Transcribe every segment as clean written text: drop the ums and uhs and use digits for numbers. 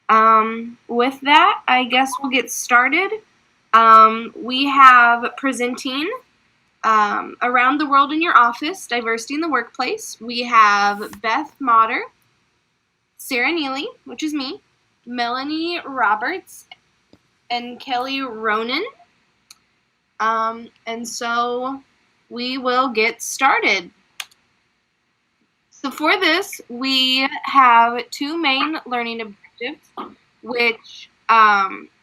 With that, I guess we'll get started. We have presenting Around the World in Your Office, Diversity in the Workplace. We have Beth Motter, Sarah Neely, which is me, Melanie Roberts, and Kelly Ronan. And so we will get started. So for this, we have two main learning objectives, which,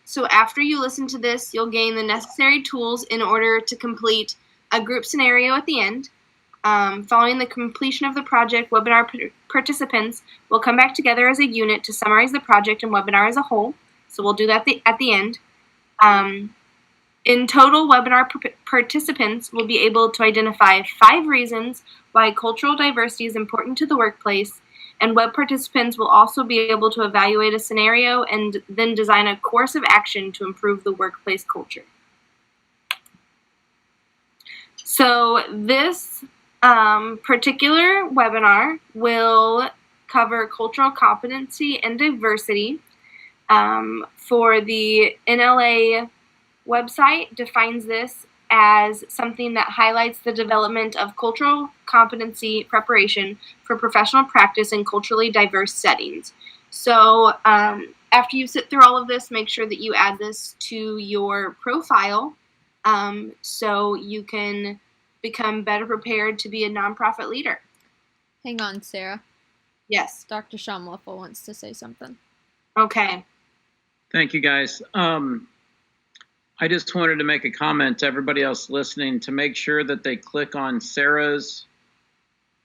so after you listen to this, you'll gain the necessary tools in order to complete a group scenario at the end. Following the completion of the project, webinar participants will come back together as a unit to summarize the project and webinar as a whole. So we'll do that at the end. In total, webinar participants will be able to identify 5 reasons why cultural diversity is important to the workplace, and web participants will also be able to evaluate a scenario and then design a course of action to improve the workplace culture. So this particular webinar will cover cultural competency and diversity. For the NLA website defines this as something that highlights the development of cultural competency preparation for professional practice in culturally diverse settings. So after you sit through all of this, make sure that you add this to your profile so you can become better prepared to be a nonprofit leader. Hang on, Sarah. Yes. Dr. Shamwaffle wants to say something. Okay. Thank you, guys. I just wanted to make a comment to everybody else listening to make sure that they click on Sarah's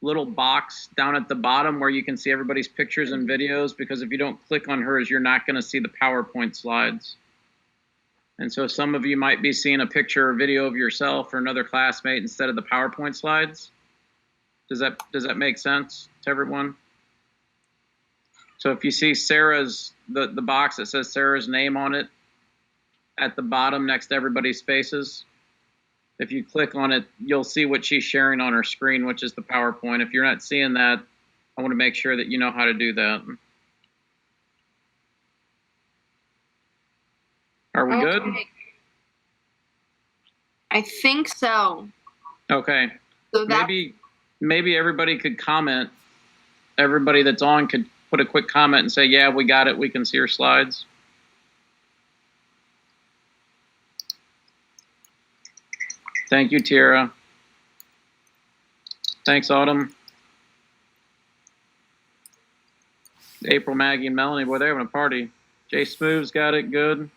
little box down at the bottom where you can see everybody's pictures and videos, because if you don't click on hers, you're not going to see the PowerPoint slides. And so some of you might be seeing a picture or video of yourself or another classmate instead of the PowerPoint slides. Does that make sense to everyone? So if you see Sarah's, the box that says Sarah's name on it at the bottom next to everybody's faces, if you click on it, you'll see what she's sharing on her screen, which is the PowerPoint. If you're not seeing that, I want to make sure that you know how to do that. Are we good? I think so. Okay. So maybe everybody could comment. Everybody that's on could put a quick comment and say, yeah, we got it. We can see your slides. Thank you, Tiara. Thanks, Autumn. April, Maggie, and Melanie, boy, they're having a party. Jay Smooth's got it, good.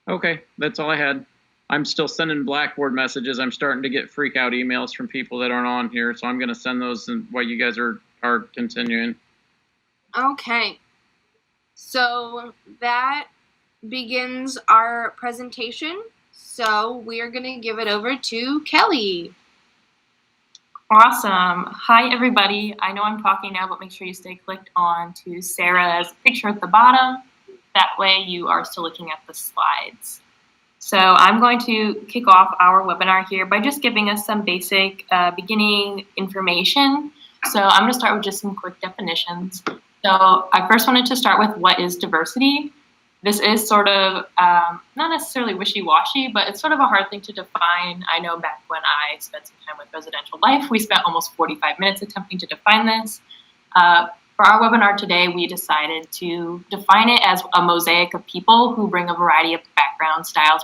Okay, that's all I had. I'm still sending Blackboard messages. I'm starting to get freak out emails from people that aren't on here, so I'm going to send those while you guys are continuing. Okay. So that begins our presentation. So we are going to give it over to Kelly. Awesome. Hi, everybody. I know I'm talking now, but make sure you stay clicked on to Sarah's picture at the bottom. That way you are still looking at the slides. So I'm going to kick off our webinar here by just giving us some basic beginning information. So I'm going to start with just some quick definitions. So I first wanted to start with what is diversity. This is sort of not necessarily wishy-washy, but it's sort of a hard thing to define. I know back when I spent some time with residential life, we spent almost 45 minutes attempting to define this. For our webinar today, we decided to define it as a mosaic of people who bring a variety of backgrounds, styles,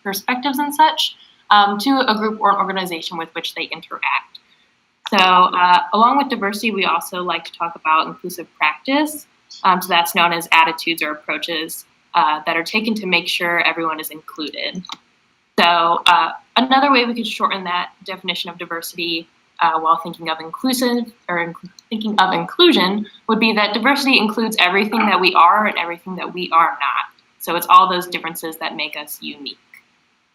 perspectives, and such to a group or an organization with which they interact. So along with diversity, we also like to talk about inclusive practice. So that's known as attitudes or approaches that are taken to make sure everyone is included. So another way we could shorten that definition of diversity while thinking of inclusion would be that diversity includes everything that we are and everything that we are not. So it's all those differences that make us unique.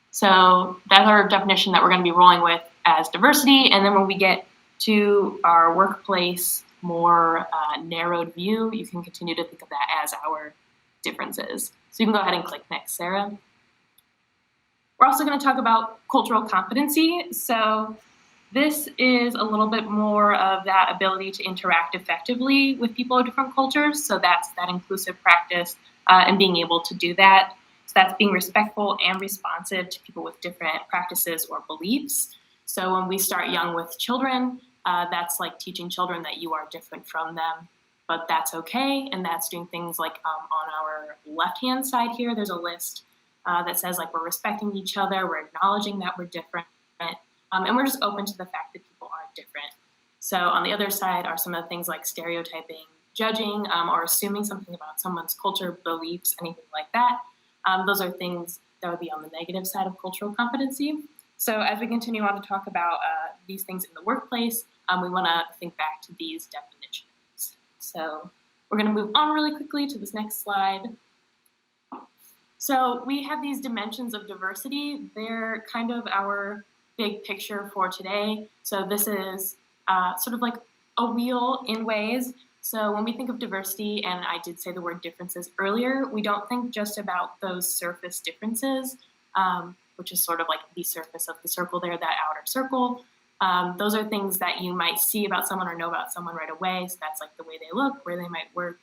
So that's our definition that we're going to be rolling with as diversity. And then when we get to our workplace more narrowed view, you can continue to think of that as our differences. So you can go ahead and click next, Sarah. We're also going to talk about cultural competency. So this is a little bit more of that ability to interact effectively with people of different cultures. So that's that inclusive practice and being able to do that. So that's being respectful and responsive to people with different practices or beliefs. So when we start young with children, that's like teaching children that you are different from them, but that's okay. And that's doing things like on our left-hand side here, there's a list that says like we're respecting each other, we're acknowledging that we're different, and we're just open to the fact that people are different. So on the other side are some of the things like stereotyping, judging, or assuming something about someone's culture, beliefs, anything like that. Those are things that would be on the negative side of cultural competency. So as we continue on to talk about these things in the workplace, we want to think back to these definitions. So we're going to move on really quickly to this next slide. So we have these dimensions of diversity. They're kind of our big picture for today. So this is sort of like a wheel in ways. So when we think of diversity, and I did say the word differences earlier, we don't think just about those surface differences, which is sort of like the surface of the circle there, that outer circle. Those are things that you might see about someone or know about someone right away. So that's like the way they look, where they might work,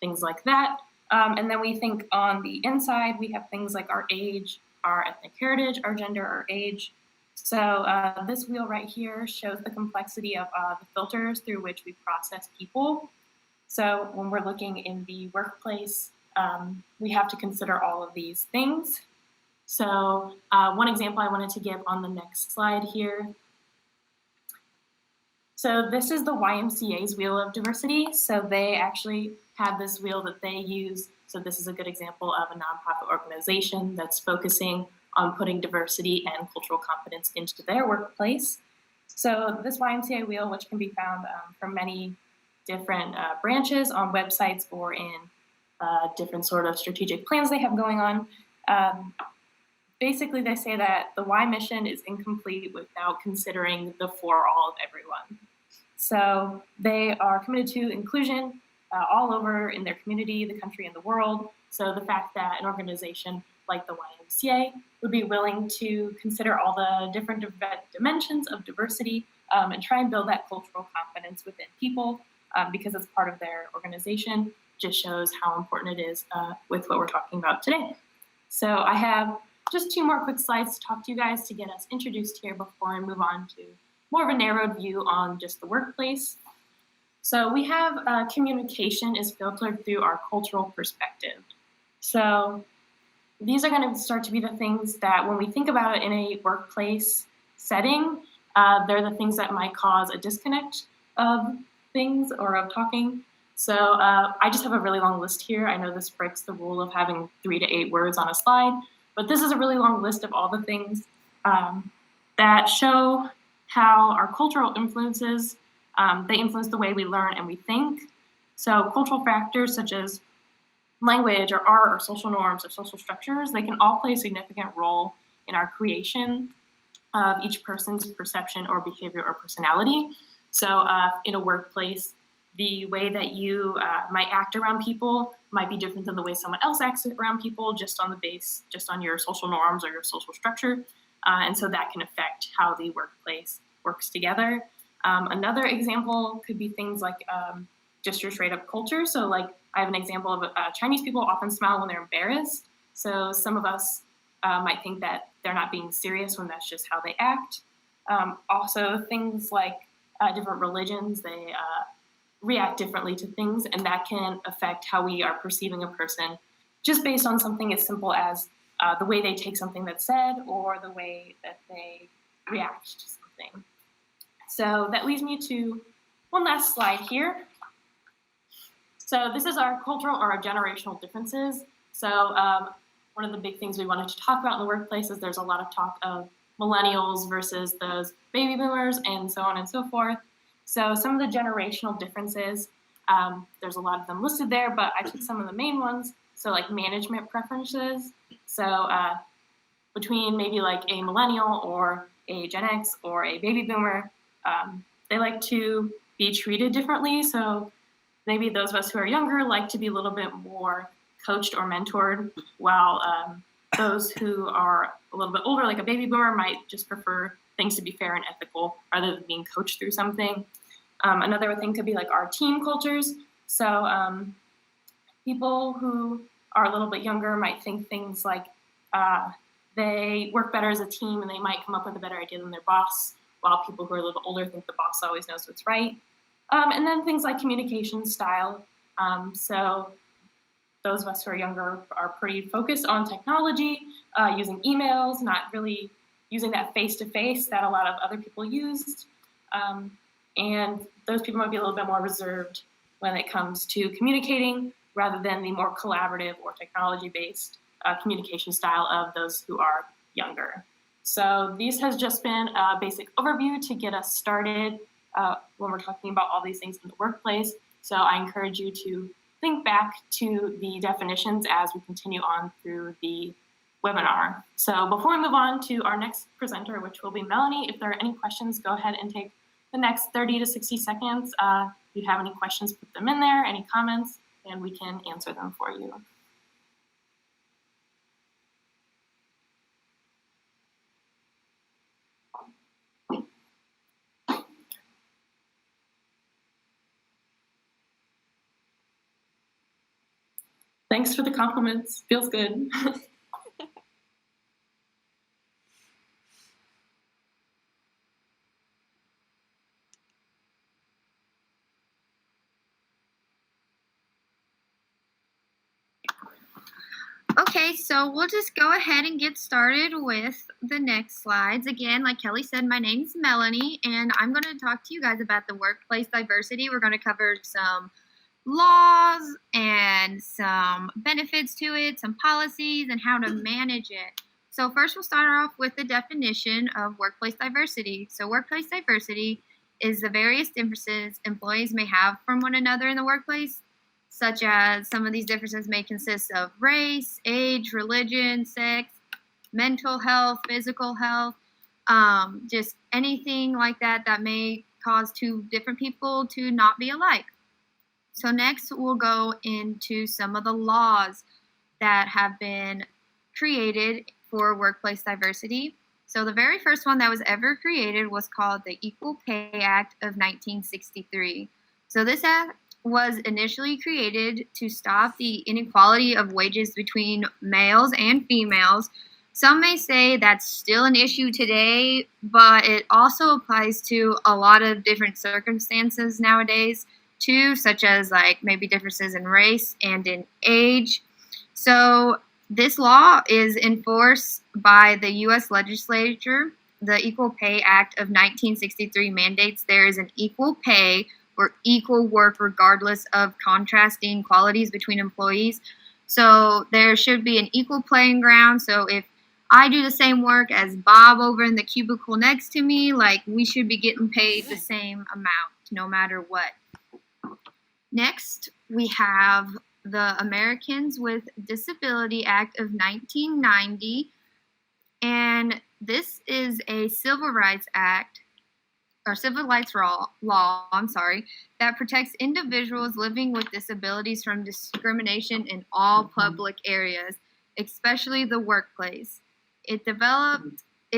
things like that. And then we think on the inside, we have things like our age, our ethnic heritage, our gender, our age. So this wheel right here shows the complexity of the filters through which we process people. So when we're looking in the workplace, we have to consider all of these things. So one example I wanted to give on the next slide here. So this is the YMCA's Wheel of Diversity. So they actually have this wheel that they use. So this is a good example of a nonprofit organization that's focusing on putting diversity and cultural competence into their workplace. So this YMCA wheel, which can be found from many different branches on websites or in different sort of strategic plans they have going on. Basically, they say that the Y mission is incomplete without considering the for all of everyone. So they are committed to inclusion all over in their community, the country, and the world. So the fact that an organization like the YMCA would be willing to consider all the different dimensions of diversity and try and build that cultural confidence within people because it's part of their organization just shows how important it is with what we're talking about today. So I have just 2 more quick slides to talk to you guys to get us introduced here before I move on to more of a narrowed view on just the workplace. So we have communication is filtered through our cultural perspective. So these are going to start to be the things that when we think about it in a workplace setting, they're the things that might cause a disconnect of things or of talking. So I just have a really long list here. I know this breaks the rule of having 3 to 8 words on a slide, but this is a really long list of all the things that show how our cultural influences, they influence the way we learn and we think. So cultural factors such as language or art or social norms or social structures, they can all play a significant role in our creation of each person's perception or behavior or personality. So in a workplace, the way that you might act around people might be different than the way someone else acts around people just on your social norms or your social structure. And so that can affect how the workplace works together. Another example could be things like just your straight up culture. So like I have an example of Chinese people often smile when they're embarrassed. So some of us might think that they're not being serious when that's just how they act. Also things like different religions, they react differently to things, and that can affect how we are perceiving a person just based on something as simple as the way they take something that's said or the way that they react to something. So that leads me to one last slide here. So this is our cultural or our generational differences. So one of the big things we wanted to talk about in the workplace is there's a lot of talk of millennials versus those baby boomers and so on and so forth. So some of the generational differences, there's a lot of them listed there, but I took some of the main ones. So like management preferences. So between maybe like a millennial or a Gen X or a baby boomer, they like to be treated differently. So maybe those of us who are younger like to be a little bit more coached or mentored, while those who are a little bit older, like a baby boomer, might just prefer things to be fair and ethical rather than being coached through something. Another thing could be like our team cultures. So people who are a little bit younger might think things like they work better as a team and they might come up with a better idea than their boss, while people who are a little bit older think the boss always knows what's right. And then things like communication style. So those of us who are younger are pretty focused on technology, using emails, not really using that face-to-face that a lot of other people used. And those people might be a little bit more reserved when it comes to communicating rather than the more collaborative or technology-based communication style of those who are younger. So this has just been a basic overview to get us started when we're talking about all these things in the workplace. So I encourage you to think back to the definitions as we continue on through the webinar. So before we move on to our next presenter, which will be Melanie, if there are any questions, go ahead and take the next 30 to 60 seconds. If you have any questions, put them in there, any comments, and we can answer them for you. Thanks for the compliments. Feels good. Okay, so we'll just go ahead and get started with the next slides. Again, like Kelly said, my name's Melanie, and I'm going to talk to you guys about the workplace diversity. We're going to cover some laws and some benefits to it, some policies, and how to manage it. So first we'll start off with the definition of workplace diversity. So workplace diversity is the various differences employees may have from one another in the workplace, such as some of these differences may consist of race, age, religion, sex, mental health, physical health, just anything like that that may cause two different people to not be alike. So next we'll go into some of the laws that have been created for workplace diversity. So the very first one that was ever created was called the Equal Pay Act of 1963. So this act was initially created to stop the inequality of wages between males and females. Some may say that's still an issue today, but it also applies to a lot of different circumstances nowadays too, such as like maybe differences in race and in age. So this law is enforced by the U.S. legislature. The Equal Pay Act of 1963 mandates there is an equal pay or equal work regardless of contrasting qualities between employees. So there should be an equal playing ground. So if I do the same work as Bob over in the cubicle next to me, like we should be getting paid the same amount no matter what. Next, we have the Americans with Disability Act of 1990, and this is a civil rights act, or civil rights law, that protects individuals living with disabilities from discrimination in all public areas, especially the workplace. It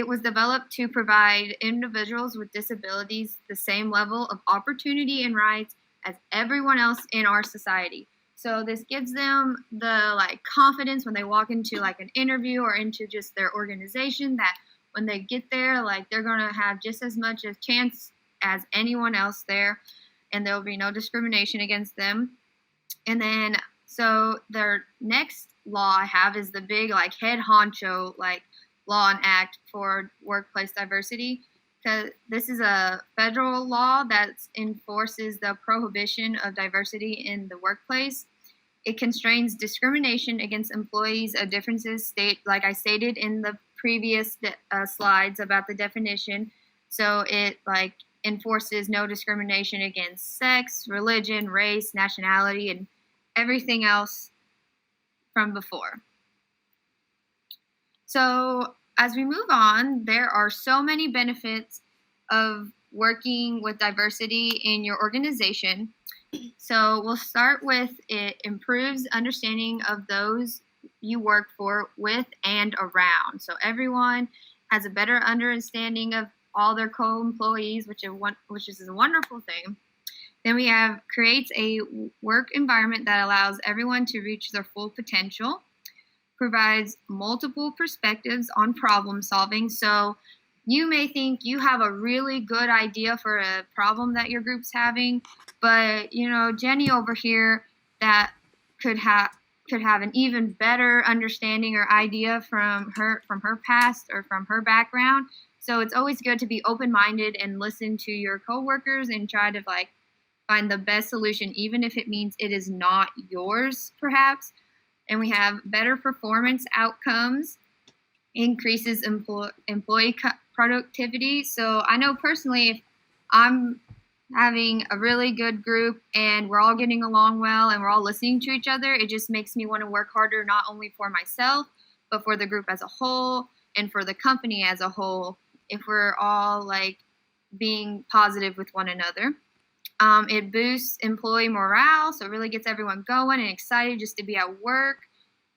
was developed to provide individuals with disabilities the same level of opportunity and rights as everyone else in our society. So this gives them the confidence when they walk into an interview or into just their organization, that when they get there, they're gonna have just as much a chance as anyone else there, and there will be no discrimination against them. And then so their next law I have is the big head honcho law and act for workplace diversity. This is a federal law that enforces the prohibition of diversity in the workplace. It constrains discrimination against employees of differences, like I stated in the previous slides about the definition. So it enforces no discrimination against sex, religion, race, nationality, and everything else from before. So as we move on, there are so many benefits of working with diversity in your organization. So we'll start with it improves understanding of those you work for, with, and around. So everyone has a better understanding of all their co-employees, which is a wonderful thing. Then we have creates a work environment that allows everyone to reach their full potential, provides multiple perspectives on problem solving. So you may think you have a really good idea for a problem that your group's having, but Jenny over here that could have an even better understanding or idea from her past or from her background. So it's always good to be open-minded and listen to your coworkers and try to find the best solution, even if it means it is not yours, perhaps. And we have better performance outcomes, increases employee productivity. So I know personally, if I'm having a really good group and we're all getting along well and we're all listening to each other, it just makes me want to work harder, not only for myself, but for the group as a whole and for the company as a whole, if we're all being positive with one another. It boosts employee morale, so it really gets everyone going and excited just to be at work.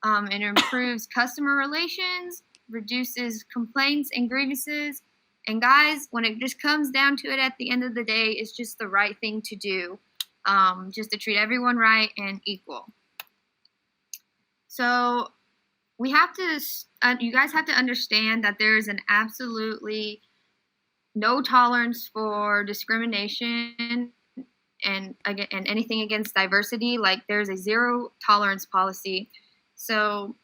It improves customer relations, reduces complaints and grievances. And guys, when it just comes down to it at the end of the day, it's just the right thing to do, just to treat everyone right and equal. So you guys have to understand that there is an absolutely no tolerance for discrimination and anything against diversity. There's a zero tolerance policy. So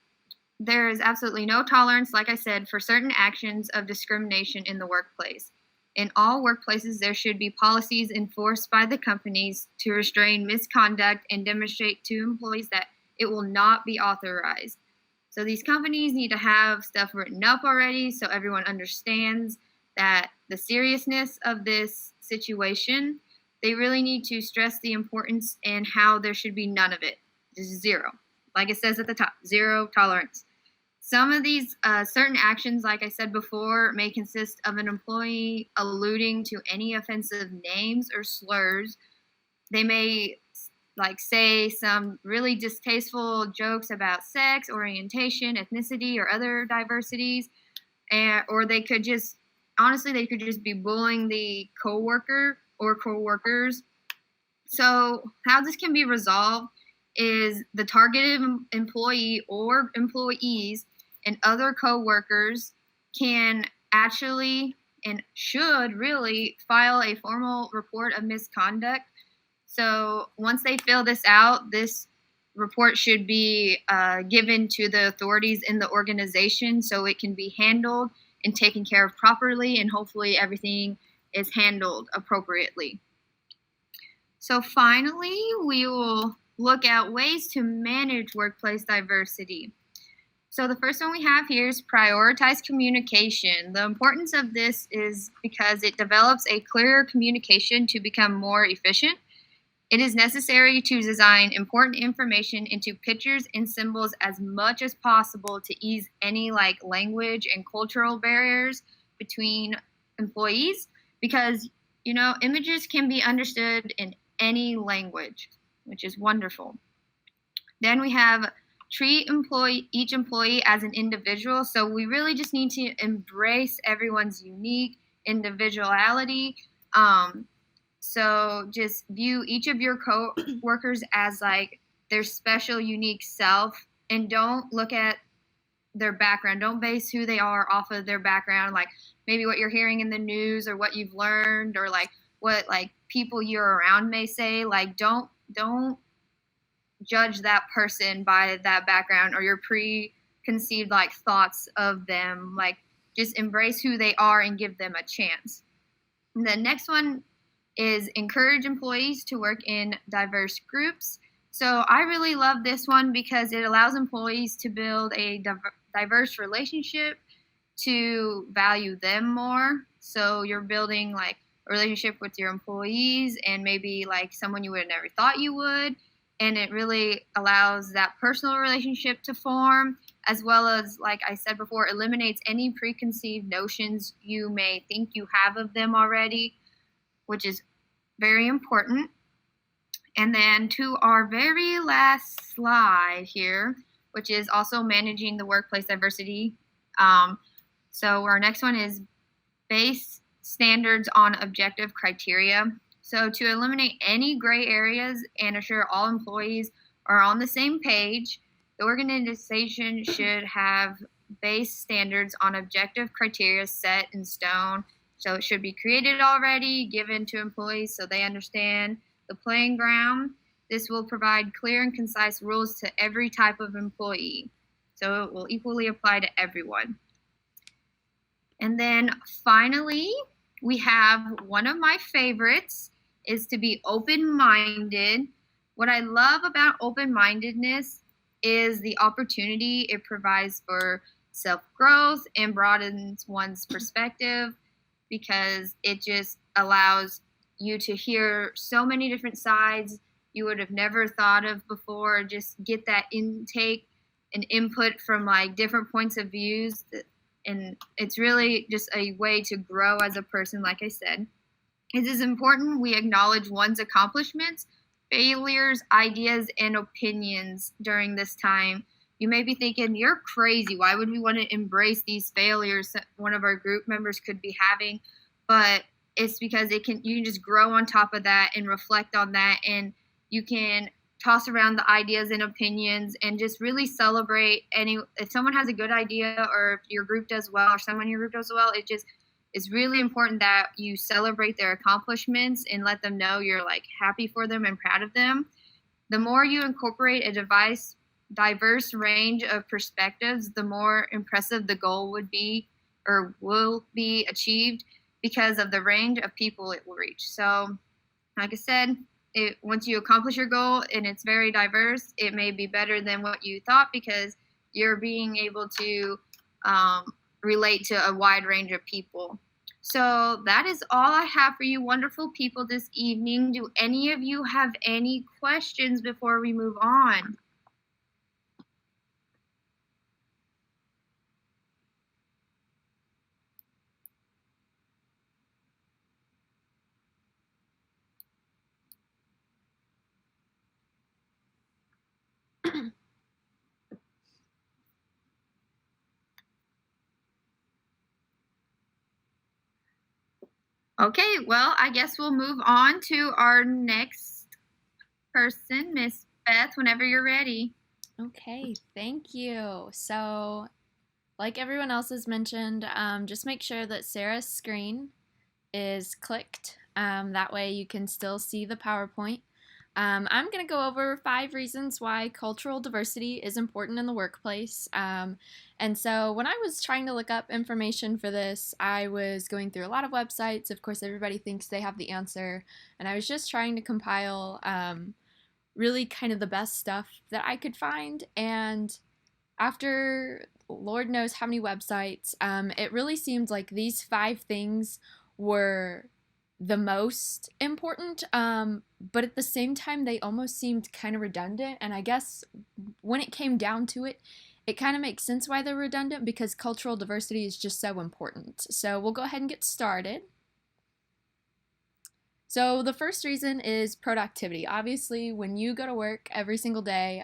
there is absolutely no tolerance, like I said, for certain actions of discrimination in the workplace. In all workplaces, there should be policies enforced by the companies to restrain misconduct and demonstrate to employees that it will not be authorized. So these companies need to have stuff written up already so everyone understands that the seriousness of this situation. They really need to stress the importance and how there should be none of it. Just zero. Like it says at the top, zero tolerance. Some of these certain actions, like I said before, may consist of an employee alluding to any offensive names or slurs. They may say some really distasteful jokes about sex, orientation, ethnicity, or other diversities. Or they could just be bullying the coworker or coworkers. So how this can be resolved is the targeted employee or employees and other coworkers can actually and should really file a formal report of misconduct. So once they fill this out, this report should be given to the authorities in the organization so it can be handled and taken care of properly, and hopefully everything is handled appropriately. So finally, we will look at ways to manage workplace diversity. So the first one we have here is prioritize communication. The importance of this is because it develops a clearer communication to become more efficient. It is necessary to design important information into pictures and symbols as much as possible to ease any language and cultural barriers between employees, because images can be understood in any language, which is wonderful. Then we have treat each employee as an individual. So we really just need to embrace everyone's unique individuality. So just view each of your co-workers as their special, unique self, and don't look at their background. Don't base who they are off of their background, maybe what you're hearing in the news or what you've learned or what people you're around may say. Don't judge that person by that background or your preconceived thoughts of them. Just embrace who they are and give them a chance. And the next one is encourage employees to work in diverse groups. So I really love this one because it allows employees to build a diverse relationship, to value them more. So you're building a relationship with your employees and maybe someone you would have never thought you would. And it really allows that personal relationship to form, as well as, like I said before, eliminates any preconceived notions you may think you have of them already, which is very important. And then to our very last slide here, which is also managing the workplace diversity. So our next one is base standards on objective criteria. So to eliminate any gray areas and assure all employees are on the same page, the organization should have base standards on objective criteria set in stone. So it should be created already, given to employees so they understand the playing ground. This will provide clear and concise rules to every type of employee. So it will equally apply to everyone. And then finally, we have one of my favorites is to be open-minded. What I love about open-mindedness is the opportunity it provides for self-growth and broadens one's perspective, because it just allows you to hear so many different sides you would have never thought of before, just get that intake and input from like different points of views. And it's really just a way to grow as a person, like I said. It is important we acknowledge one's accomplishments, failures, ideas, and opinions during this time. You may be thinking, you're crazy. Why would we want to embrace these failures that one of our group members could be having? But it's because you can just grow on top of that and reflect on that, and you can toss around the ideas and opinions and just really celebrate if someone has a good idea, or if your group does well, or someone in your group does well. It's really important that you celebrate their accomplishments and let them know you're like happy for them and proud of them. The more you incorporate a diverse range of perspectives, the more impressive the goal would be or will be achieved because of the range of people it will reach. So, like I said, once you accomplish your goal and it's very diverse, it may be better than what you thought because you're being able to relate to a wide range of people. So that is all I have for you wonderful people this evening. Do any of you have any questions before we move on? Okay, well, I guess we'll move on to our next person, Miss Beth, whenever you're ready. Okay, thank you. So, like everyone else has mentioned, just make sure that Sarah's screen is clicked. That way you can still see the PowerPoint. I'm going to go over 5 reasons why cultural diversity is important in the workplace. And so when I was trying to look up information for this, I was going through a lot of websites. Of course, everybody thinks they have the answer. And I was just trying to compile really kind of the best stuff that I could find. And after Lord knows how many websites, it really seemed like these 5 things were the most important, but at the same time they almost seemed kind of redundant. And I guess when it came down to it, it kind of makes sense why they're redundant, because cultural diversity is just so important. So we'll go ahead and get started. So the first reason is productivity. Obviously, when you go to work every single day,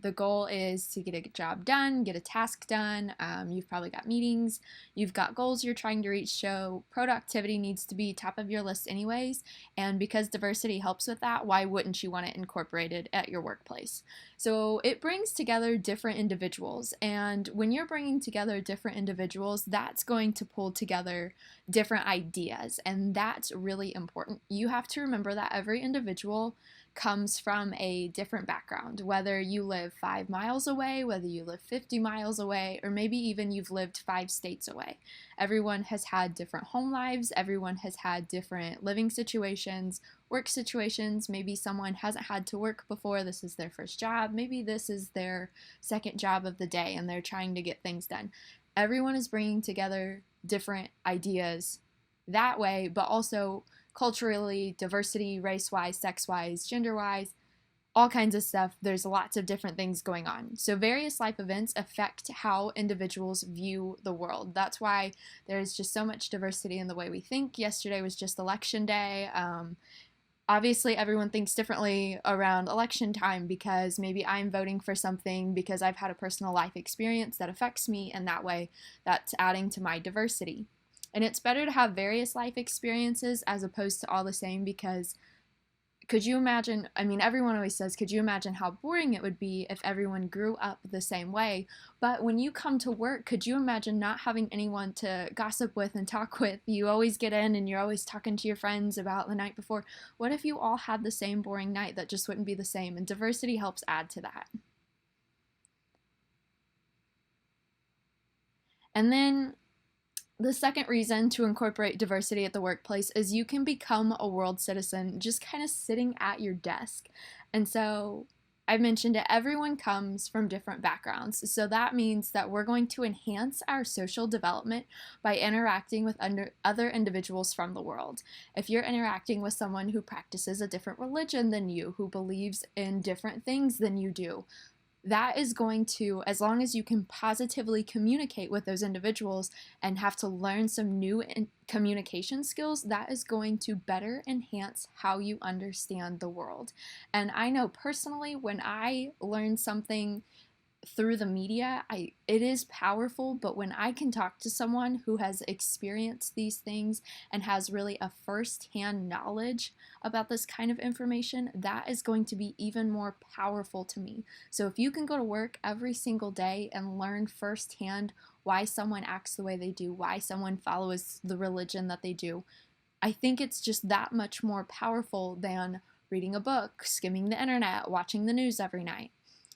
the goal is to get a job done, get a task done. You've probably got meetings, you've got goals you're trying to reach, so productivity needs to be top of your list anyways. And because diversity helps with that, why wouldn't you want it incorporated at your workplace? So it brings together different individuals, and when you're bringing together different individuals, that's going to pull together different ideas, and that's really important. You have to remember that every individual comes from a different background, whether you live 5 miles away, whether you live 50 miles away, or maybe even you've lived 5 states away. Everyone has had different home lives, everyone has had different living situations, work situations. Maybe someone hasn't had to work before, this is their first job, maybe this is their second job of the day and they're trying to get things done. Everyone is bringing together different ideas that way, but also culturally, diversity, race-wise, sex-wise, gender-wise, all kinds of stuff. There's lots of different things going on. So various life events affect how individuals view the world. That's why there's just so much diversity in the way we think. Yesterday was just election day. Obviously, everyone thinks differently around election time because maybe I'm voting for something because I've had a personal life experience that affects me, and that way that's adding to my diversity. And it's better to have various life experiences as opposed to all the same, because could you imagine? I mean, everyone always says, could you imagine how boring it would be if everyone grew up the same way? But when you come to work, could you imagine not having anyone to gossip with and talk with? You always get in and you're always talking to your friends about the night before. What if you all had the same boring night? That just wouldn't be the same. And diversity helps add to that. And then the second reason to incorporate diversity at the workplace is you can become a world citizen just kind of sitting at your desk. And so I mentioned it, everyone comes from different backgrounds. So that means that we're going to enhance our social development by interacting with other individuals from the world. If you're interacting with someone who practices a different religion than you, who believes in different things than you do, that is going to, as long as you can positively communicate with those individuals and have to learn some new communication skills, that is going to better enhance how you understand the world. And I know personally, when I learn something through the media, it is powerful, but when I can talk to someone who has experienced these things and has really a first-hand knowledge about this kind of information, that is going to be even more powerful to me. So if you can go to work every single day and learn firsthand why someone acts the way they do, why someone follows the religion that they do, I think it's just that much more powerful than reading a book, skimming the internet, watching the news every night.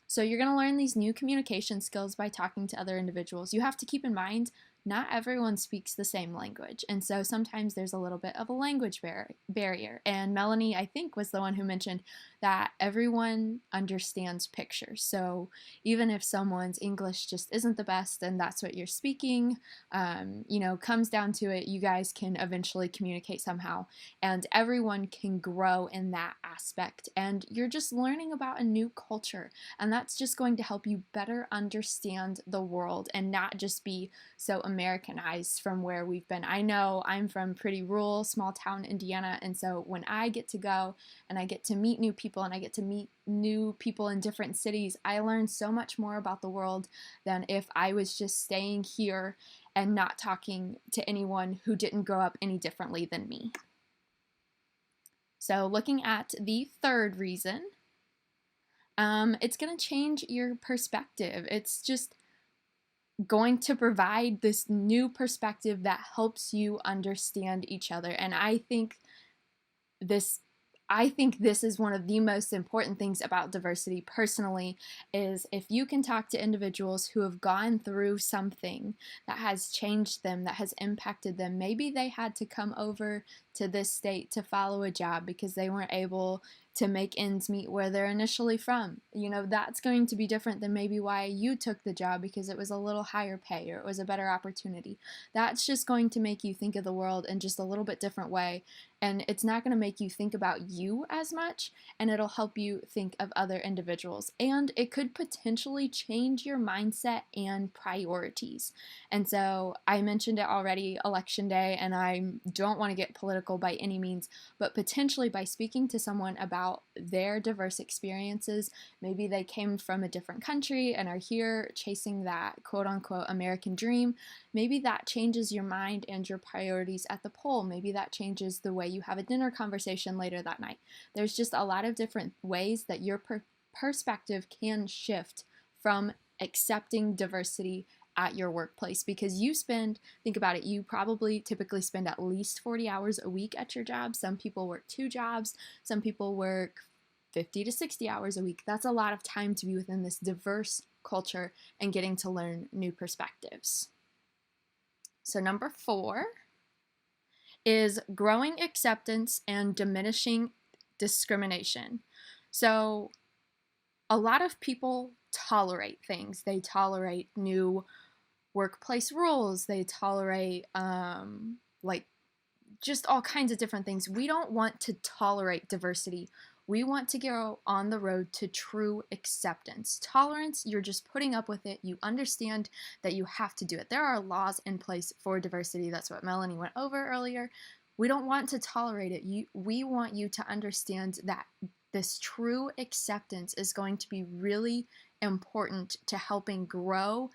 So you're going to learn these new communication skills by talking to other individuals. You have to keep in mind, not everyone speaks the same language, and so sometimes there's a little bit of a language barrier. And Melanie, I think, was the one who mentioned that everyone understands pictures. So even if someone's English just isn't the best and that's what you're speaking, comes down to it, you guys can eventually communicate somehow, and everyone can grow in that aspect. And you're just learning about a new culture, and that's just going to help you better understand the world and not just be so Americanized from where we've been. I know I'm from pretty rural, small town Indiana, and so when I get to go and I get to meet new people and I get to meet new people in different cities, I learn so much more about the world than if I was just staying here and not talking to anyone who didn't grow up any differently than me. So looking at the third reason, it's going to change your perspective. It's just going to provide this new perspective that helps you understand each other. And I think this is one of the most important things about diversity personally, is if you can talk to individuals who have gone through something that has changed them, that has impacted them. Maybe they had to come over to this state to follow a job because they weren't able to make ends meet where they're initially from. That's going to be different than maybe why you took the job, because it was a little higher pay or it was a better opportunity. That's just going to make you think of the world in just a little bit different way. And it's not going to make you think about you as much, and it'll help you think of other individuals. And it could potentially change your mindset and priorities. And so I mentioned it already, election day, and I don't want to get political by any means, but potentially by speaking to someone about their diverse experiences, maybe they came from a different country and are here chasing that quote-unquote American dream, maybe that changes your mind and your priorities at the poll. Maybe that changes the way you have a dinner conversation later that night. There's just a lot of different ways that your perspective can shift from accepting diversity at your workplace, because think about it, you probably typically spend at least 40 hours a week at your job. Some people work 2 jobs, some people work 50 to 60 hours a week. That's a lot of time to be within this diverse culture and getting to learn new perspectives. So number 4 is growing acceptance and diminishing discrimination. So a lot of people tolerate things. They tolerate new workplace rules. They tolerate just all kinds of different things. We don't want to tolerate diversity. We want to go on the road to true acceptance. Tolerance, you're just putting up with it. You understand that you have to do it. There are laws in place for diversity. That's what Melanie went over earlier. We don't want to tolerate it. We want you to understand that this true acceptance is going to be really important to helping grow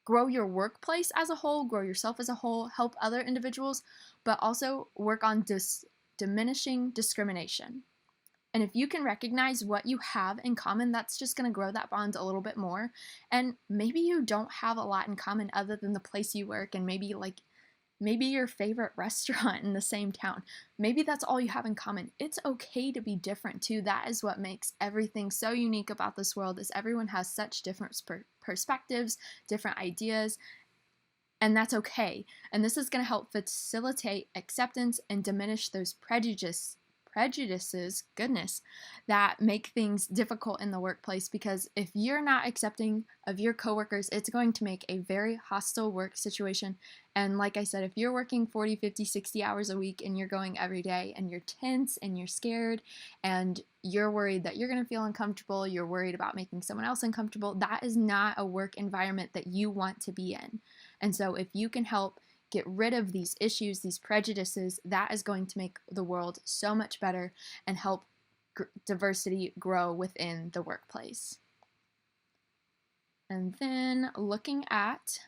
your workplace as a whole, grow yourself as a whole, help other individuals, but also work on diminishing discrimination. And if you can recognize what you have in common, that's just going to grow that bond a little bit more. And maybe you don't have a lot in common other than the place you work, and maybe your favorite restaurant in the same town. Maybe that's all you have in common. It's okay to be different too. That is what makes everything so unique about this world, is everyone has such different perspectives, different ideas, and that's okay. And this is going to help facilitate acceptance and diminish those prejudices, goodness, that make things difficult in the workplace, because if you're not accepting of your coworkers, it's going to make a very hostile work situation. And like I said, if you're working 40, 50, 60 hours a week and you're going every day and you're tense and you're scared and you're worried that you're going to feel uncomfortable, you're worried about making someone else uncomfortable, that is not a work environment that you want to be in. And so if you can help get rid of these issues, these prejudices, that is going to make the world so much better and help diversity grow within the workplace. And then looking at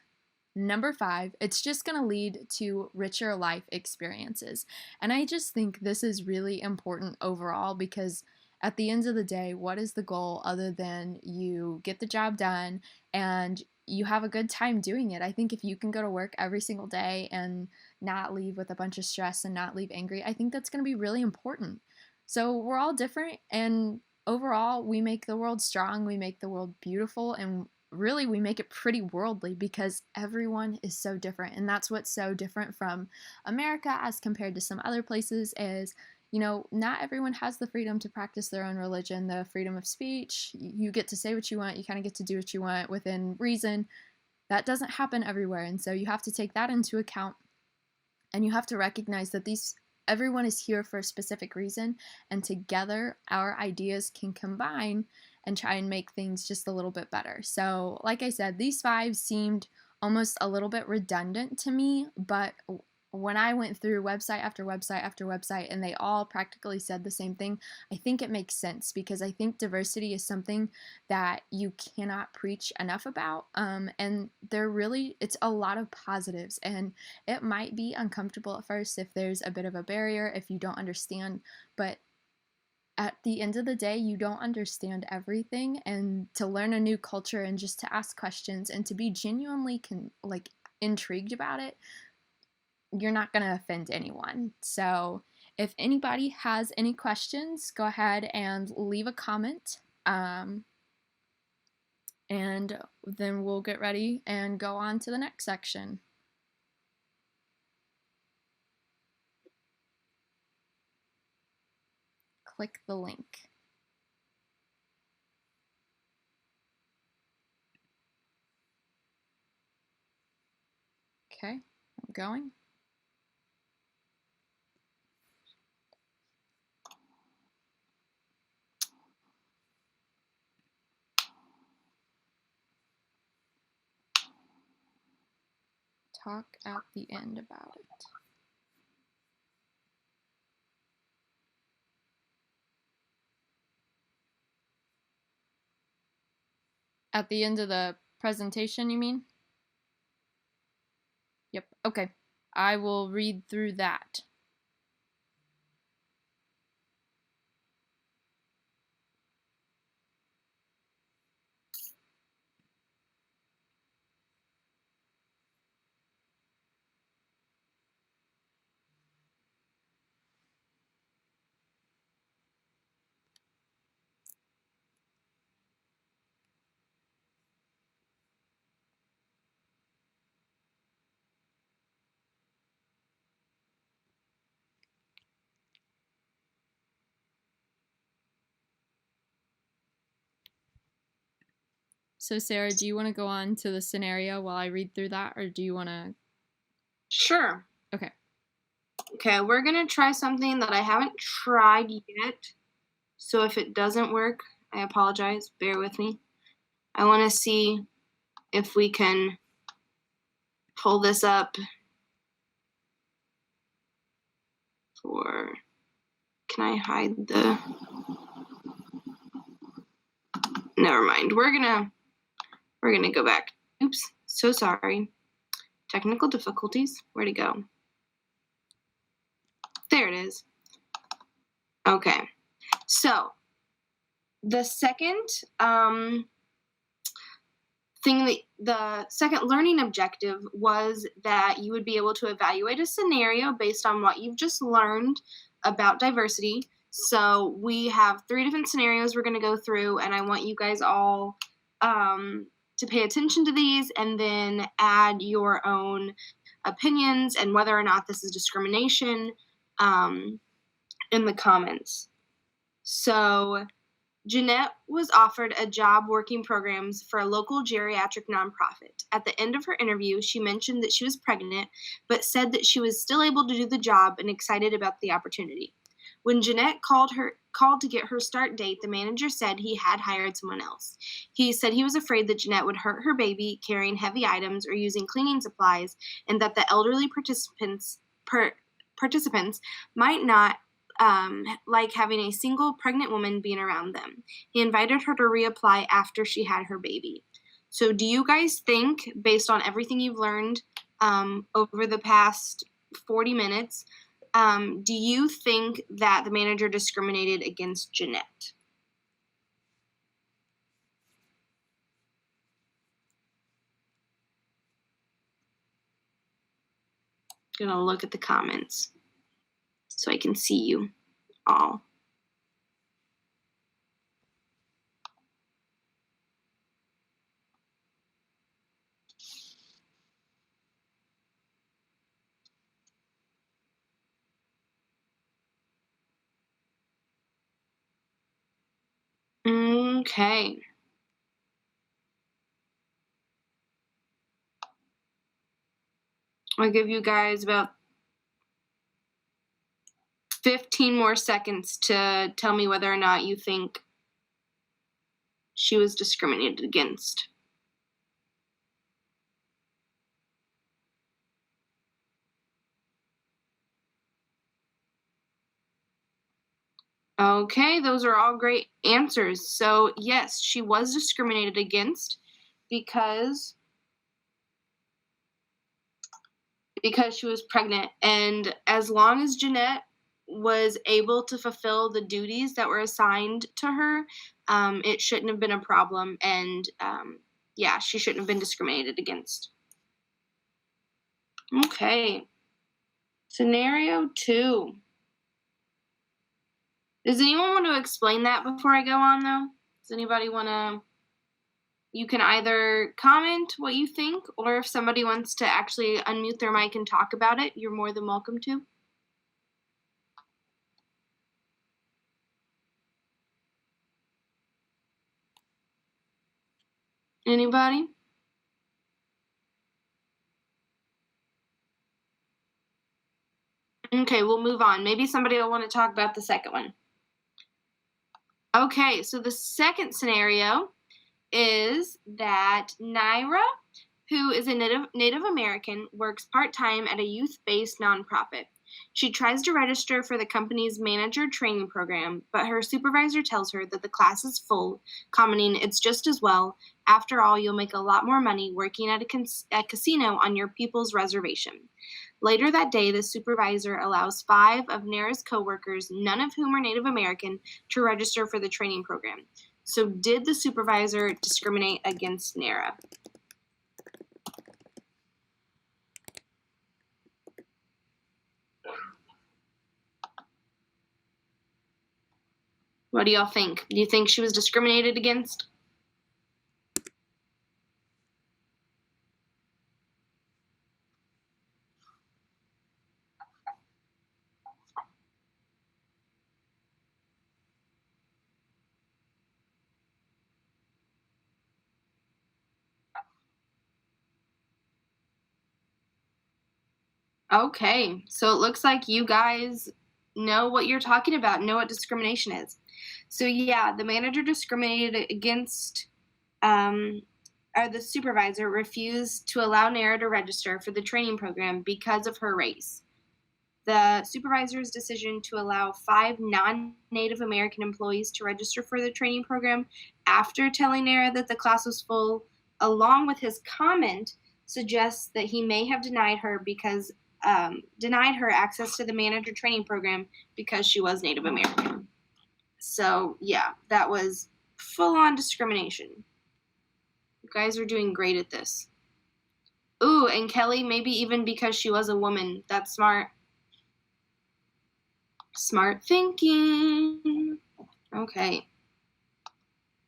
number 5, it's just going to lead to richer life experiences. And I just think this is really important overall, because at the end of the day, what is the goal other than you get the job done and you have a good time doing it? I think if you can go to work every single day and not leave with a bunch of stress and not leave angry, I think that's going to be really important. So we're all different, and overall, we make the world strong, we make the world beautiful, and really we make it pretty worldly, because everyone is so different. And that's what's so different from America as compared to some other places is, not everyone has the freedom to practice their own religion, the freedom of speech. You get to say what you want. You kind of get to do what you want within reason. That doesn't happen everywhere. And so you have to take that into account. And you have to recognize that everyone is here for a specific reason. And together, our ideas can combine and try and make things just a little bit better. So, like I said, these 5 seemed almost a little bit redundant to me, but when I went through website after website after website and they all practically said the same thing, I think it makes sense, because I think diversity is something that you cannot preach enough about. And it's a lot of positives, and it might be uncomfortable at first if there's a bit of a barrier, if you don't understand, but at the end of the day, you don't understand everything, and to learn a new culture and just to ask questions and to be genuinely intrigued about it, you're not going to offend anyone. So if anybody has any questions, go ahead and leave a comment. And then we'll get ready and go on to the next section. Click the link. Okay, I'm going. Talk at the end about it. At the end of the presentation, you mean? Yep, okay. I will read through that. So Sarah, do you want to go on to the scenario while I read through that, or do you want to? Sure. Okay. Okay, we're going to try something that I haven't tried yet. So if it doesn't work, I apologize. Bear with me. I want to see if we can pull this up Or can I hide the... Never mind. We're gonna go back. Oops, so sorry. Technical difficulties. Where'd it go? There it is. Okay. So the second the second learning objective was that you would be able to evaluate a scenario based on what you've just learned about diversity. So we have 3 different scenarios we're going to go through, and I want you guys all to pay attention to these and then add your own opinions and whether or not this is discrimination in the comments. So Jeanette was offered a job working programs for a local geriatric nonprofit. At the end of her interview, she mentioned that she was pregnant, but said that she was still able to do the job and excited about the opportunity. When Jeanette called to get her start date, the manager said he had hired someone else. He said he was afraid that Jeanette would hurt her baby carrying heavy items or using cleaning supplies, and that the elderly participants might not like having a single pregnant woman being around them. He invited her to reapply after she had her baby. So do you guys think, based on everything you've learned over the past 40 minutes, do you think that the manager discriminated against Jeanette? I'm gonna look at the comments so I can see you all. Okay. I'll give you guys about 15 more seconds to tell me whether or not you think she was discriminated against. Okay, those are all great answers. So yes, she was discriminated against because she was pregnant. And as long as Jeanette was able to fulfill the duties that were assigned to her, it shouldn't have been a problem. And yeah, she shouldn't have been discriminated against. Okay. Scenario 2. Does anyone want to explain that before I go on, though? Does anybody want to? You can either comment what you think, or if somebody wants to actually unmute their mic and talk about it, you're more than welcome to. Anybody? Okay, we'll move on. Maybe somebody will want to talk about the second one. Okay, so the second scenario is that Naira, who is a Native American, works part-time at a youth-based nonprofit. She tries to register for the company's manager training program, but her supervisor tells her that the class is full, commenting, "It's just as well. After all, you'll make a lot more money working at a casino on your people's reservation." Later that day, the supervisor allows 5 of Naira's coworkers, none of whom are Native American, to register for the training program. So did the supervisor discriminate against Naira? What do y'all think? Do you think she was discriminated against? Okay, so it looks like you guys know what you're talking about, know what discrimination is. So yeah, the manager discriminated against, or the supervisor refused to allow Naira to register for the training program because of her race. the supervisor's decision to allow 5 non-Native American employees to register for the training program after telling Nara that the class was full, along with his comment, suggests that he may have denied her access to the manager training program because she was Native American. So yeah, that was full-on discrimination. You guys are doing great at this. Ooh, and Kelly, maybe even because she was a woman. That's smart. Smart thinking. Okay.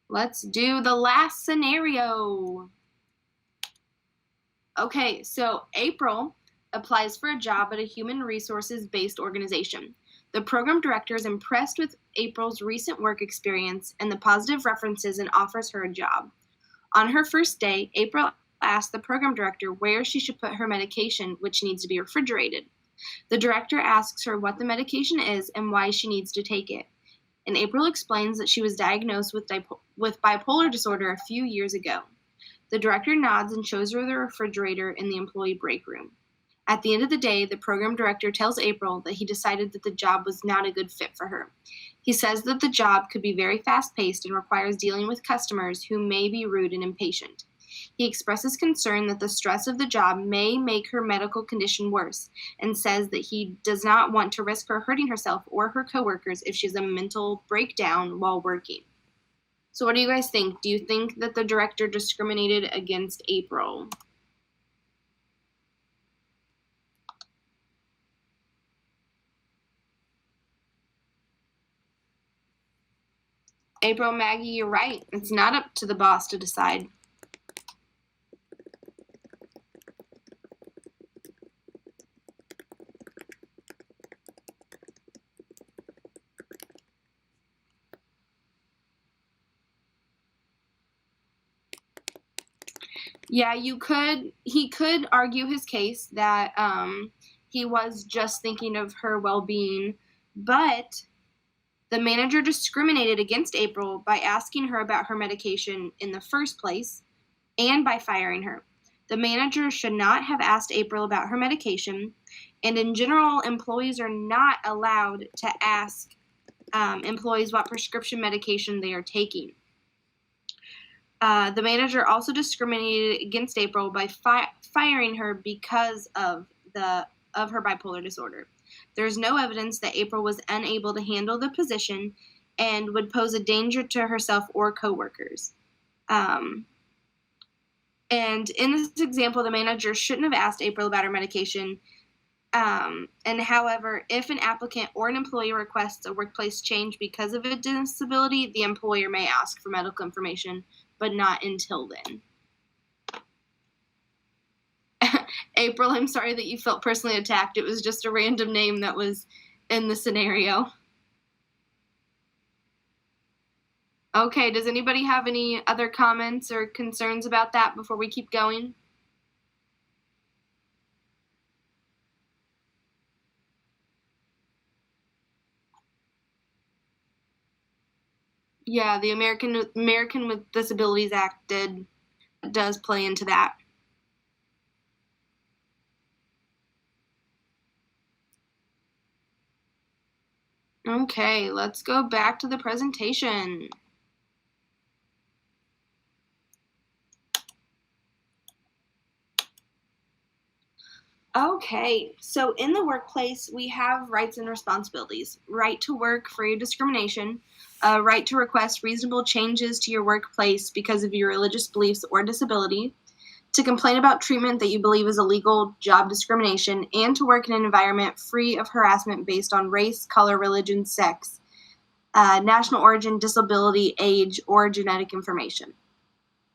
Let's do the last scenario. Okay, so April applies for a job at a human resources-based organization. The program director is impressed with April's recent work experience and the positive references and offers her a job. On her first day, April asks the program director where she should put her medication, which needs to be refrigerated. The director asks her what the medication is and why she needs to take it. And April explains that she was diagnosed with bipolar disorder a few years ago. The director nods and shows her the refrigerator in the employee break room. At the end of the day, the program director tells April that he decided that the job was not a good fit for her. He says that the job could be very fast-paced and requires dealing with customers who may be rude and impatient. He expresses concern that the stress of the job may make her medical condition worse and says that he does not want to risk her hurting herself or her coworkers if she has a mental breakdown while working. So what do you guys think? Do you think that the director discriminated against April? April, Maggie, you're right. It's not up to the boss to decide. Yeah, he could argue his case that he was just thinking of her well-being, but the manager discriminated against April by asking her about her medication in the first place and by firing her. The manager should not have asked April about her medication, and in general, employees are not allowed to ask employees what prescription medication they are taking. The manager also discriminated against April by firing her because of her bipolar disorder. There is no evidence that April was unable to handle the position and would pose a danger to herself or coworkers. And in this example, the manager shouldn't have asked April about her medication. And however, if an applicant or an employee requests a workplace change because of a disability, the employer may ask for medical information, but not until then. April, I'm sorry that you felt personally attacked. It was just a random name that was in the scenario. Okay, does anybody have any other comments or concerns about that before we keep going? Yeah, the American with Disabilities Act does play into that. Okay, let's go back to the presentation. Okay, so in the workplace, we have rights and responsibilities. Right to work free of discrimination, right to request reasonable changes to your workplace because of your religious beliefs or disability, to complain about treatment that you believe is illegal job discrimination, and to work in an environment free of harassment based on race, color, religion, sex, national origin, disability, age, or genetic information.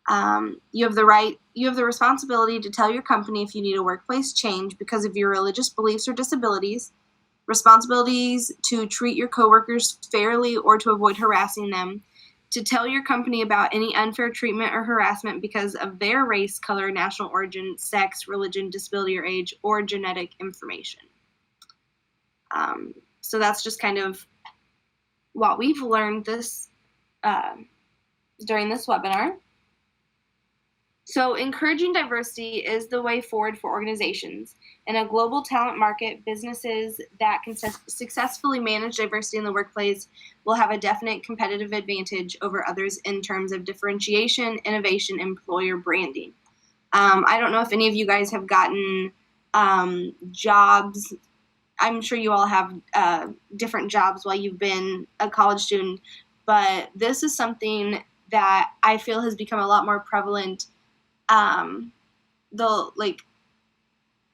You have the responsibility to tell your company if you need a workplace change because of your religious beliefs or disabilities, responsibilities to treat your coworkers fairly or to avoid harassing them, to tell your company about any unfair treatment or harassment because of their race, color, national origin, sex, religion, disability, or age, or genetic information. So that's just kind of what we've learned during this webinar. So encouraging diversity is the way forward for organizations. In a global talent market, businesses that can successfully manage diversity in the workplace will have a definite competitive advantage over others in terms of differentiation, innovation, employer branding. I don't know if any of you guys have gotten jobs. I'm sure you all have different jobs while you've been a college student, but this is something that I feel has become a lot more prevalent.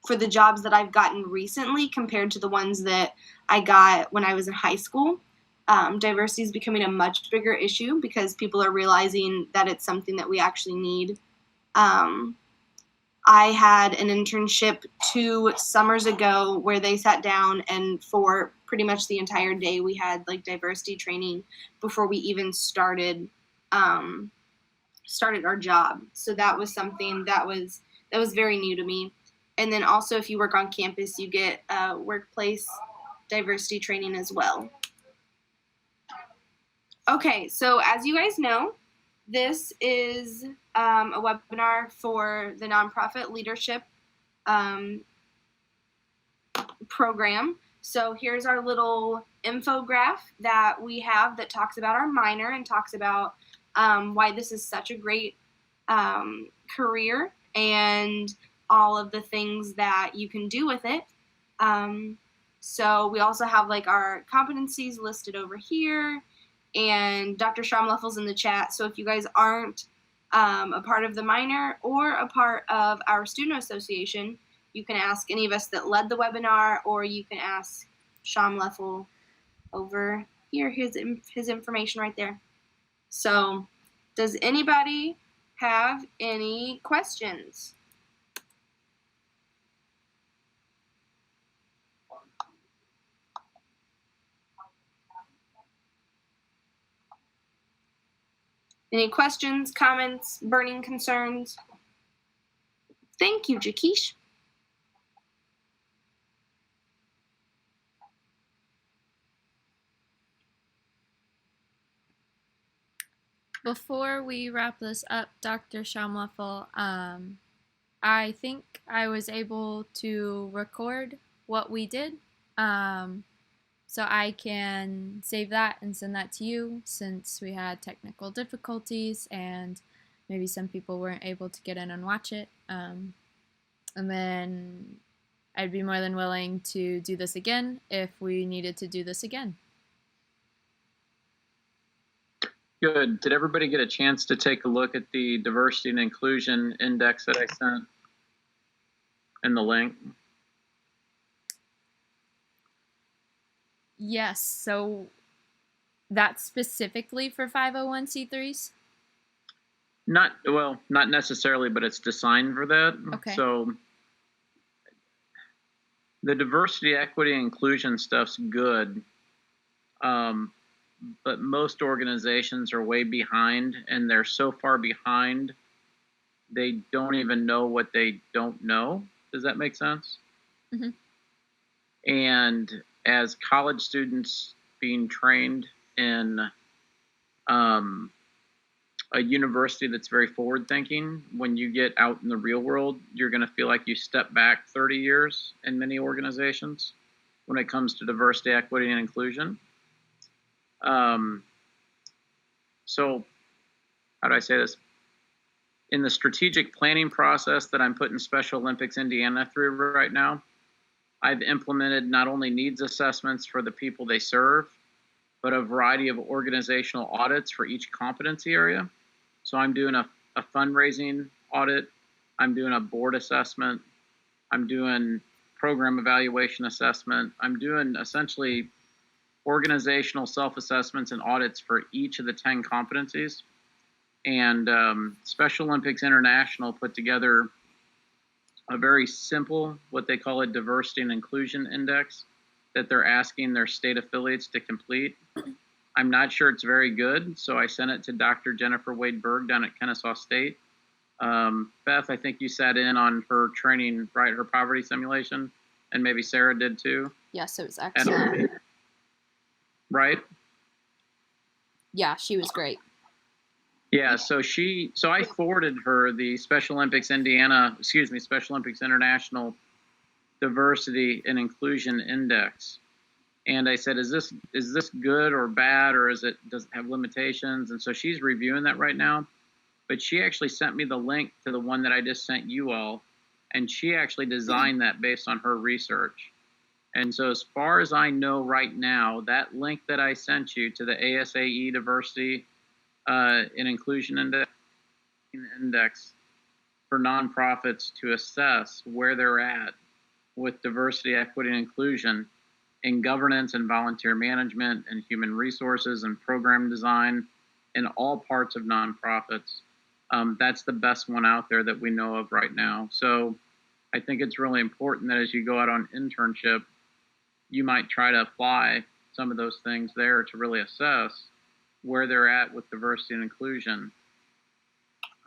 For the jobs that I've gotten recently compared to the ones that I got when I was in high school. Diversity is becoming a much bigger issue because people are realizing that it's something that we actually need. I had an internship 2 summers ago where they sat down, and for pretty much the entire day we had like diversity training before we even started our job. So that was something that was very new to me. And then also, if you work on campus, you get workplace diversity training as well. Okay, so as you guys know, this is a webinar for the nonprofit leadership program. So here's our little infograph that we have that talks about our minor and talks about why this is such a great career and all of the things that you can do with it. So we also have like our competencies listed over here, and Dr. Schaumleffel's in the chat. So if you guys aren't a part of the minor or a part of our student association, you can ask any of us that led the webinar, or you can ask Schaumleffel over here. His information right there. So does anybody have any questions? Any questions, comments, burning concerns? Thank you, Jakish. Before we wrap this up, Dr. Schaumleffel, I think I was able to record what we did. So I can save that and send that to you, since we had technical difficulties and maybe some people weren't able to get in and watch it. And then I'd be more than willing to do this again if we needed to do this again. Good. Did everybody get a chance to take a look at the diversity and inclusion index that I sent and the link? Yes, so that's specifically for 501c3s? Not necessarily, but it's designed for that. Okay. So the diversity, equity, and inclusion stuff's good. But most organizations are way behind, and they're so far behind, they don't even know what they don't know. Does that make sense? Mm-hmm. And as college students being trained in a university that's very forward thinking, when you get out in the real world, you're going to feel like you step back 30 years in many organizations when it comes to diversity, equity, and inclusion. So how do I say this? In the strategic planning process that I'm putting Special Olympics Indiana through right now, I've implemented not only needs assessments for the people they serve, but a variety of organizational audits for each competency area. So I'm doing a fundraising audit. I'm doing a board assessment. I'm doing program evaluation assessment. I'm doing essentially organizational self-assessments and audits for each of the 10 competencies. And Special Olympics International put together a very simple, what they call a diversity and inclusion index, that they're asking their state affiliates to complete. I'm not sure it's very good, so I sent it to Dr. Jennifer Wade Berg down at Kennesaw State. Beth, I think you sat in on her training, right, her poverty simulation, and maybe Sarah did too. Yes, it was excellent. Right? Yeah, she was great. Yeah, so I forwarded her the Special Olympics International Diversity and Inclusion Index. And I said, is this good or bad, or does it have limitations? And so she's reviewing that right now. But she actually sent me the link to the one that I just sent you all, and she actually designed that based on her research. And so as far as I know right now, that link that I sent you to the ASAE Diversity and Inclusion Index for nonprofits to assess where they're at with diversity, equity, and inclusion in governance and volunteer management and human resources and program design in all parts of nonprofits. That's the best one out there that we know of right now. So I think it's really important that as you go out on internship, you might try to apply some of those things there to really assess where they're at with diversity and inclusion.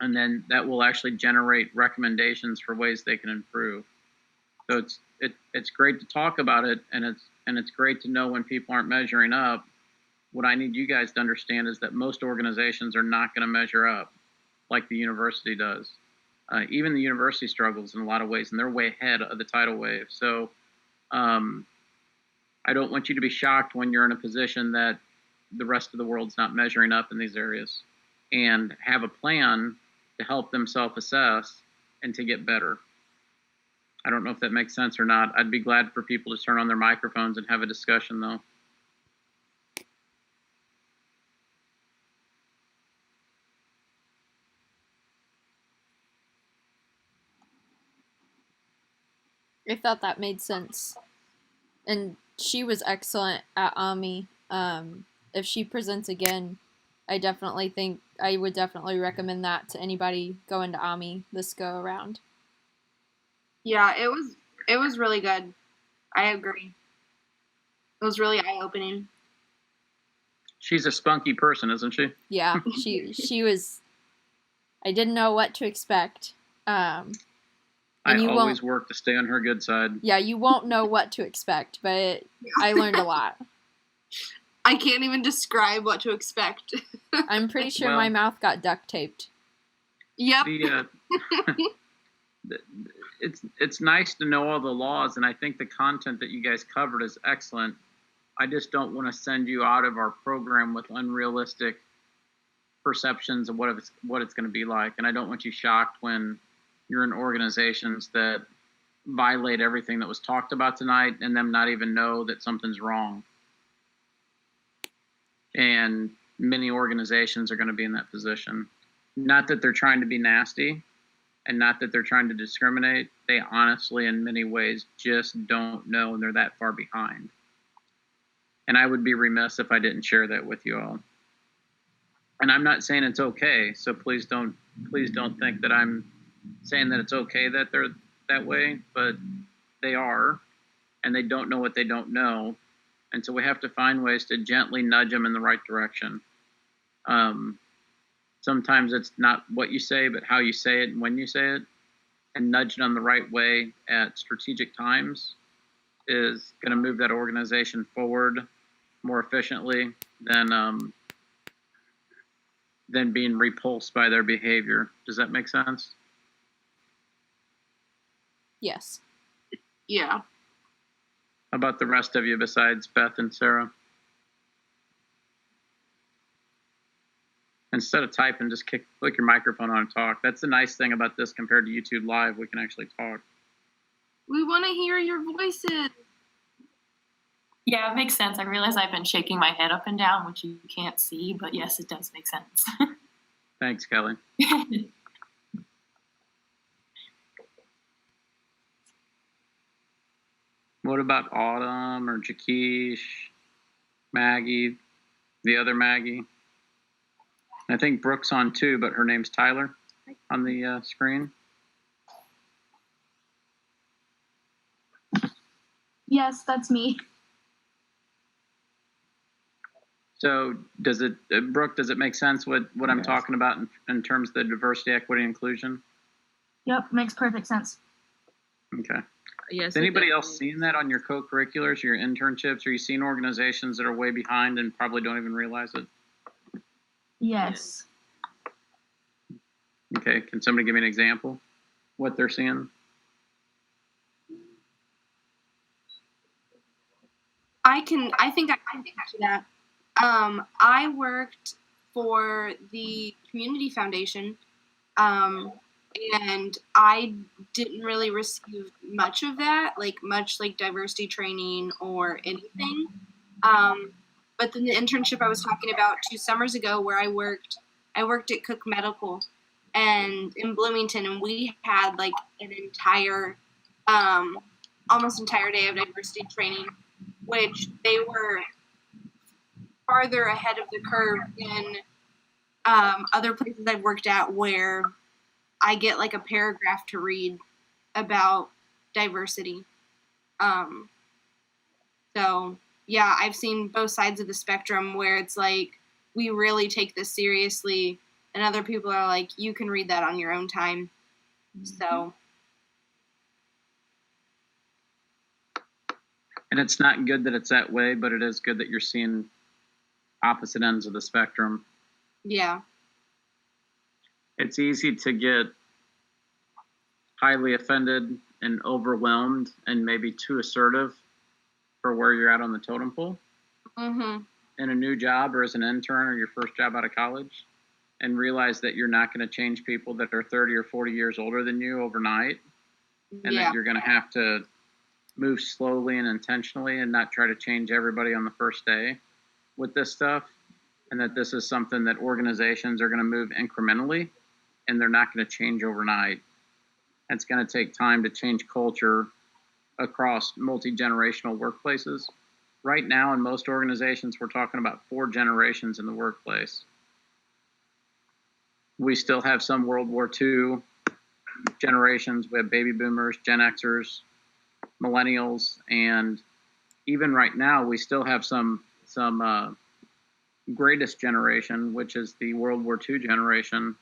And then that will actually generate recommendations for ways they can improve. So it's great to talk about it, and it's great to know when people aren't measuring up. What I need you guys to understand is that most organizations are not going to measure up like the university does. Even the university struggles in a lot of ways, and they're way ahead of the tidal wave. So I don't want you to be shocked when you're in a position that the rest of the world's not measuring up in these areas, and have a plan to help them self-assess and to get better. I don't know if that makes sense or not. I'd be glad for people to turn on their microphones and have a discussion, though. I thought that made sense. And she was excellent at AMI. If she presents again, I definitely think I would definitely recommend that to anybody going to AMI this go around. Yeah, it was really good. I agree. It was really eye-opening. She's a spunky person, isn't she? Yeah, she was. I didn't know what to expect. I always work to stay on her good side. Yeah, you won't know what to expect, but I learned a lot. I can't even describe what to expect. I'm pretty sure my mouth got duct taped. Yep. It's nice to know all the laws, and I think the content that you guys covered is excellent. I just don't want to send you out of our program with unrealistic perceptions of what it's going to be like, and I don't want you shocked when you're in organizations that violate everything that was talked about tonight and them not even know that something's wrong. And many organizations are going to be in that position. Not that they're trying to be nasty and not that they're trying to discriminate. They honestly, in many ways, just don't know, and they're that far behind. And I would be remiss if I didn't share that with you all. And I'm not saying it's okay, so please don't think that I'm saying that it's okay that they're that way, but they are, and they don't know what they don't know. And so we have to find ways to gently nudge them in the right direction. Sometimes it's not what you say, but how you say it and when you say it. And nudging them the right way at strategic times is going to move that organization forward more efficiently than being repulsed by their behavior. Does that make sense? Yes. Yeah. How about the rest of you besides Beth and Sarah? Instead of typing, just click your microphone on and talk. That's the nice thing about this compared to YouTube Live. We can actually talk. We want to hear your voices. Yeah, it makes sense. I realize I've been shaking my head up and down, which you can't see, but yes, it does make sense. Thanks, Kelly. What about Autumn or Jakeesh, Maggie, the other Maggie? I think Brooke's on too, but her name's Tyler on the screen. Yes, that's me. So does it, Brooke, does it make sense what I'm talking about in terms of the diversity, equity, inclusion? Yep, makes perfect sense. Okay. Yes. Is anybody else seeing that on your co-curriculars, your internships? Are you seeing organizations that are way behind and probably don't even realize it? Yes. Okay, can somebody give me an example? What they're seeing? I think I can answer that. I worked for the community foundation, and I didn't really receive much of that, much diversity training or anything. But then the internship I was talking about 2 summers ago, where I worked at Cook Medical, and in Bloomington, and we had like an entire, almost entire day of diversity training, which they were farther ahead of the curve than other places I've worked at, where I get like a paragraph to read about diversity. So yeah, I've seen both sides of the spectrum where it's like we really take this seriously, and other people are like, you can read that on your own time. So And it's not good that it's that way, but it is good that you're seeing opposite ends of the spectrum. yeah, It's easy to get highly offended and overwhelmed and maybe too assertive for where you're at on the totem pole mm-hmm. in a new job or as an intern or your first job out of college, and realize that you're not going to change people that are 30 or 40 years older than you overnight, and Yeah, that you're going to have to move slowly and intentionally and not try to change everybody on the first day with this stuff, and that this is something that organizations are going to move incrementally and they're not going to change overnight. It's going to take time to change culture across multi-generational workplaces. Right now, in most organizations, we're talking about 4 generations in the workplace. We still have some World War II generations. We have baby boomers, Gen Xers, millennials, and even right now, we still have some greatest generation, which is the World War II generation,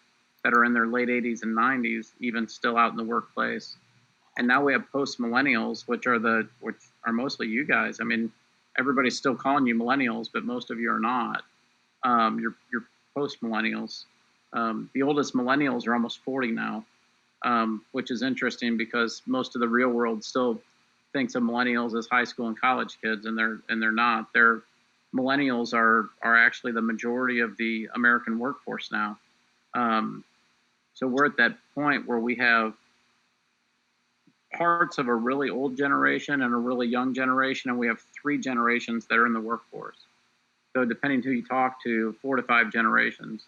that are in their late 80s and 90s, even still out in the workplace. And now we have post millennials, which are mostly you guys. I mean, everybody's still calling you millennials, but most of you are not. You're post millennials. The oldest millennials are almost 40 now, which is interesting because most of the real world still thinks of millennials as high school and college kids, and they're not. Millennials are actually the majority of the American workforce now. So we're at that point where we have parts of a really old generation and a really young generation, and we have 3 generations that are in the workforce. So depending who you talk to, 4 to 5 generations.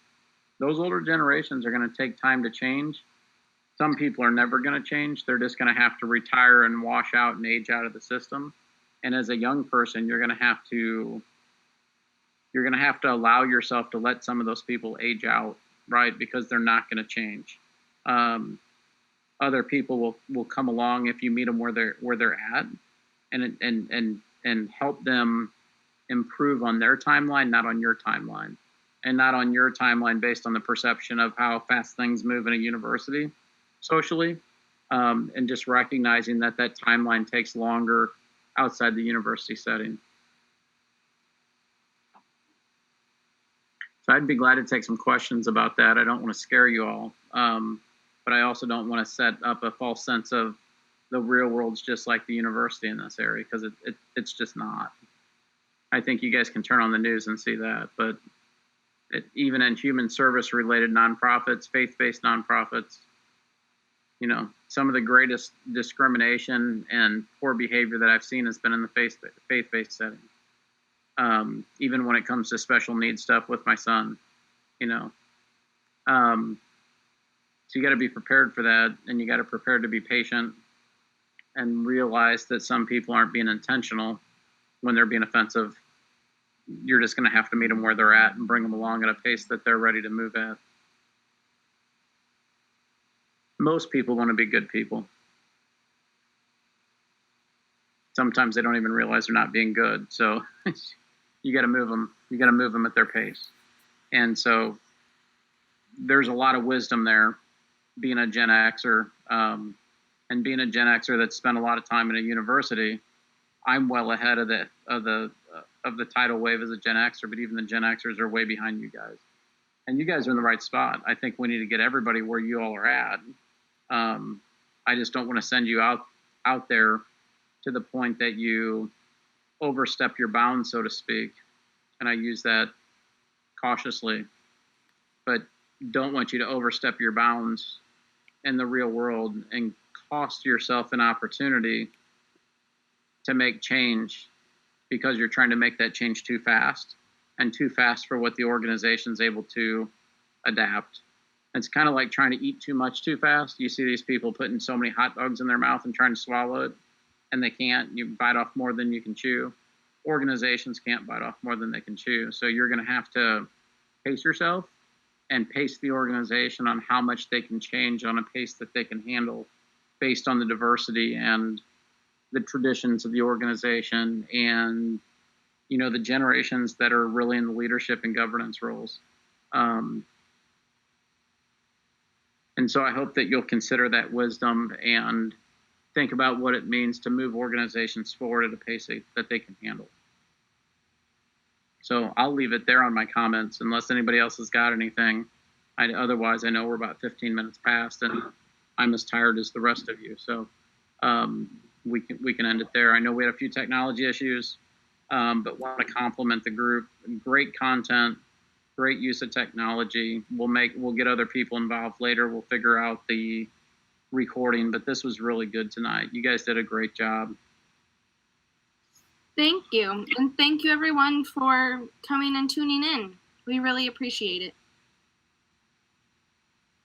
Those older generations are going to take time to change. Some people are never going to change. They're just going to have to retire and wash out and age out of the system. And as a young person, you're going to have to allow yourself to let some of those people age out, right? Because they're not going to change. Other people will come along if you meet them where they're at, and help them improve on their timeline, not on your timeline, and not on your timeline based on the perception of how fast things move in a university socially, and just recognizing that timeline takes longer outside the university setting. So I'd be glad to take some questions about that. I don't want to scare you all, but I also don't want to set up a false sense of the real world's just like the university in this area, because it's just not. I think you guys can turn on the news and see that, but even in human service related nonprofits, faith-based nonprofits, some of the greatest discrimination and poor behavior that I've seen has been in the faith-based setting. Even when it comes to special needs stuff with my son, so you got to be prepared for that, and you got to prepare to be patient and realize that some people aren't being intentional when they're being offensive. You're just going to have to meet them where they're at and bring them along at a pace that they're ready to move at. Most people want to be good people. Sometimes they don't even realize they're not being good. So you got to move them. You got to move them at their pace. And so there's a lot of wisdom there, being a Gen Xer, and being a Gen Xer that spent a lot of time in a university. I'm well ahead of the tidal wave as a Gen Xer, but even the Gen Xers are way behind you guys. And you guys are in the right spot. I think we need to get everybody where you all are at. I just don't want to send you out there to the point that you overstep your bounds, so to speak. And I use that cautiously, but don't want you to overstep your bounds in the real world and cost yourself an opportunity to make change because you're trying to make that change too fast and too fast for what the organization's able to adapt. It's kind of like trying to eat too much too fast. You see these people putting so many hot dogs in their mouth and trying to swallow it, and they can't. You bite off more than you can chew. Organizations can't bite off more than they can chew. So you're going to have to pace yourself and pace the organization on how much they can change on a pace that they can handle based on the diversity and the traditions of the organization and, you know, the generations that are really in the leadership and governance roles. And so I hope that you'll consider that wisdom and think about what it means to move organizations forward at a pace that they can handle. So I'll leave it there on my comments unless anybody else has got anything. Otherwise, I know we're about 15 minutes past and I'm as tired as the rest of you. So we can end it there. I know we had a few technology issues, but want to compliment the group. Great content, great use of technology. We'll get other people involved later. We'll figure out the recording, but this was really good tonight. You guys did a great job. Thank you. And thank you everyone for coming and tuning in. We really appreciate it.